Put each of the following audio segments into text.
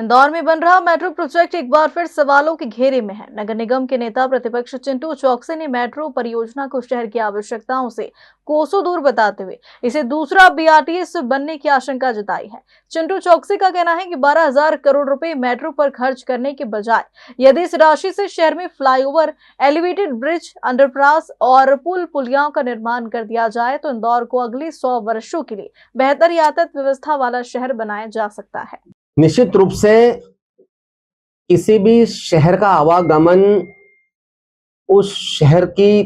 इंदौर में बन रहा मेट्रो प्रोजेक्ट एक बार फिर सवालों के घेरे में है। नगर निगम के नेता प्रतिपक्ष चिंटू चौकसी ने मेट्रो परियोजना को शहर की आवश्यकताओं से कोसों दूर बताते हुए इसे दूसरा बीआरटीएस बनने की आशंका जताई है। चिंटू चौकसी का कहना है कि 12,000 करोड़ रुपए मेट्रो पर खर्च करने के बजाय यदि इस राशि से शहर में फ्लाईओवर, एलिवेटेड ब्रिज, अंडरपास और पुल पुलियाओं का निर्माण कर दिया जाए तो इंदौर को अगले 100 वर्षों के लिए बेहतर यातायात व्यवस्था वाला शहर बनाया जा सकता है। निश्चित रूप से किसी भी शहर का आवागमन उस शहर की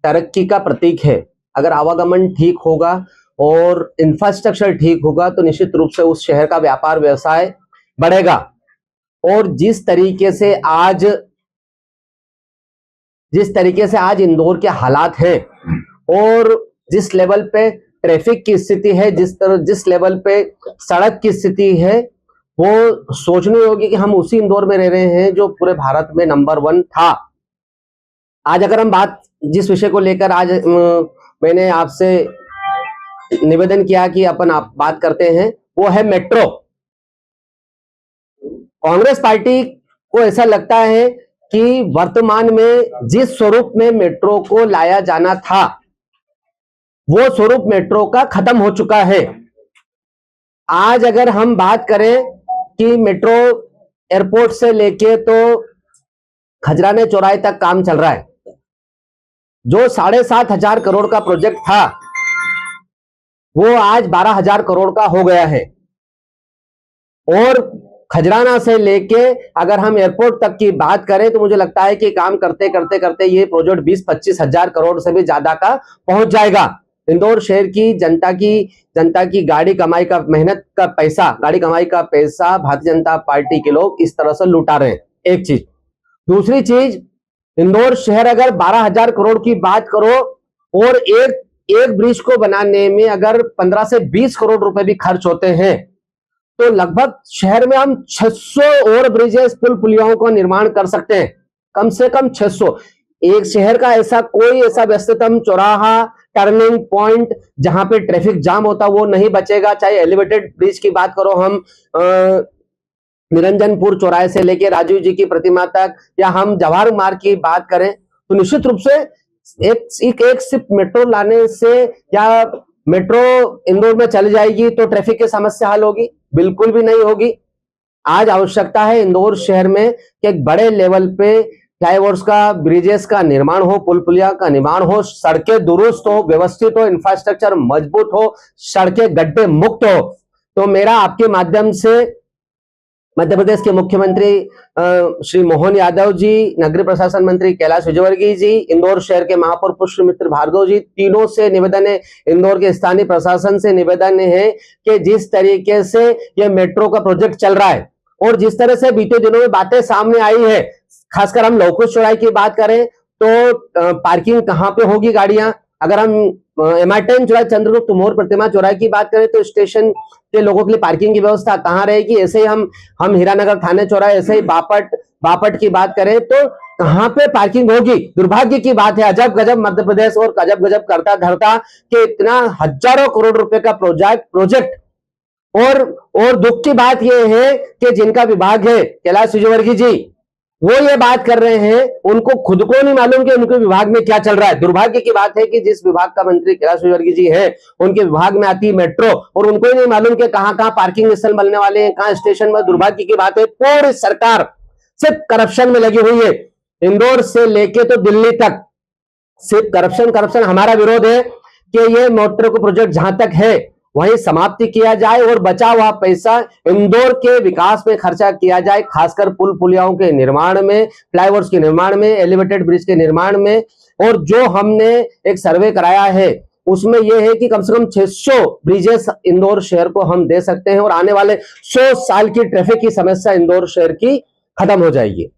तरक्की का प्रतीक है। अगर आवागमन ठीक होगा और इंफ्रास्ट्रक्चर ठीक होगा तो निश्चित रूप से उस शहर का व्यापार व्यवसाय बढ़ेगा। और जिस तरीके से आज इंदौर के हालात हैं और जिस लेवल पे ट्रैफिक की स्थिति है, जिस लेवल पे सड़क की स्थिति है, वो सोचनी होगी कि हम उसी इंदौर में रह रहे हैं जो पूरे भारत में नंबर 1 था। आज अगर हम जिस विषय को लेकर आज मैंने आपसे निवेदन किया कि आप बात करते हैं, वो है मेट्रो। कांग्रेस पार्टी को ऐसा लगता है कि वर्तमान में जिस स्वरूप में मेट्रो को लाया जाना था वो स्वरूप मेट्रो का खत्म हो चुका है। आज अगर हम बात करें कि मेट्रो एयरपोर्ट से लेके तो खजराने चौराहे तक काम चल रहा है, जो 7,500 करोड़ का प्रोजेक्ट था वो आज 12,000 करोड़ का हो गया है। और खजराना से लेके अगर हम एयरपोर्ट तक की बात करें तो मुझे लगता है कि काम करते करते करते ये प्रोजेक्ट 20-25 हजार करोड़ से भी ज्यादा का पहुंच जाएगा। इंदौर शहर की जनता की गाड़ी कमाई का पैसा भारतीय जनता पार्टी के लोग इस तरह से लुटा रहे हैं। एक चीज। दूसरी चीज, इंदौर शहर अगर 12,000 करोड़ की बात करो और एक ब्रिज को बनाने में अगर 15 से 20 करोड़ रुपए भी खर्च होते हैं तो लगभग शहर में हम 600 और ब्रिजेस, पुल पुलियाओं का निर्माण कर सकते हैं। कम से कम 600। एक शहर का कोई ऐसा व्यस्ततम चौराहा, टर्निंग पॉइंट जहां पे ट्रैफिक जाम होता वो नहीं बचेगा। चाहे एलिवेटेड ब्रिज की बात करो हम निरंजनपुर चौराहे से लेके राजीव जी की प्रतिमा तक, या हम जवाहर मार्ग की बात करें तो निश्चित रूप से एक सिर्फ मेट्रो लाने से या मेट्रो इंदौर में चल जाएगी तो ट्रैफिक की समस्या हल होगी? बिल्कुल भी नहीं होगी। आज आवश्यकता है इंदौर शहर में कि एक बड़े लेवल पे फ्लाईओवर्स का, ब्रिजेस का निर्माण हो, पुल पुलिया का निर्माण हो, सड़कें दुरुस्त हो, व्यवस्थित हो, इंफ्रास्ट्रक्चर मजबूत हो, सड़कें गड्ढे मुक्त हो। तो मेरा आपके माध्यम से मध्य प्रदेश के मुख्यमंत्री श्री मोहन यादव जी, नगरीय प्रशासन मंत्री कैलाश विजयवर्गीय जी, इंदौर शहर के महापौर पुष्पमित्र भार्गव जी, तीनों से निवेदन है, इंदौर के स्थानीय प्रशासन से निवेदन है कि जिस तरीके से ये मेट्रो का प्रोजेक्ट चल रहा है और जिस तरह से बीते दिनों में बातें सामने आई है, खासकर हम लवकुश चौराहे की बात करें तो पार्किंग कहां पे होगी गाड़ियां। अगर हम MR10 चौराहे, चंद्रगुप्त मौर्य प्रतिमा चौराहे की बात करें तो स्टेशन के लोगों के लिए पार्किंग की व्यवस्था कहां रहेगी। ऐसे ही हम हीरानगर थाने चौराहे, ऐसे ही बापट की बात करें तो कहां पे पार्किंग होगी। दुर्भाग्य की बात है, अजब गजब मध्य प्रदेश और अजब गजब करता धरता कि इतना हजारों करोड़ रुपए का प्रोजेक्ट और दुख की बात यह है कि जिनका विभाग है कैलाश विजयवर्गीय जी, वो ये बात कर रहे हैं, उनको खुद को नहीं मालूम कि उनके विभाग में क्या चल रहा है। दुर्भाग्य की बात है कि जिस विभाग का मंत्री कैलाश विजयवर्गीय जी हैं, उनके विभाग में आती है मेट्रो और उनको ही नहीं मालूम कि कहां पार्किंग स्थल बनने वाले हैं, कहां स्टेशन में। दुर्भाग्य की बात है, पूरी सरकार सिर्फ करप्शन में लगी हुई है। इंदौर से लेके तो दिल्ली तक सिर्फ करप्शन। हमारा विरोध है कि ये मेट्रो का प्रोजेक्ट जहां तक है वहीं समाप्ति किया जाए और बचा हुआ पैसा इंदौर के विकास में खर्चा किया जाए, खासकर पुल पुलियाओं के निर्माण में, फ्लाईओवर्स के निर्माण में, एलिवेटेड ब्रिज के निर्माण में। और जो हमने एक सर्वे कराया है उसमें यह है कि कम से कम 600 ब्रिजेस इंदौर शहर को हम दे सकते हैं और आने वाले 100 साल की ट्रैफिक की समस्या इंदौर शहर की खत्म हो जाएगी।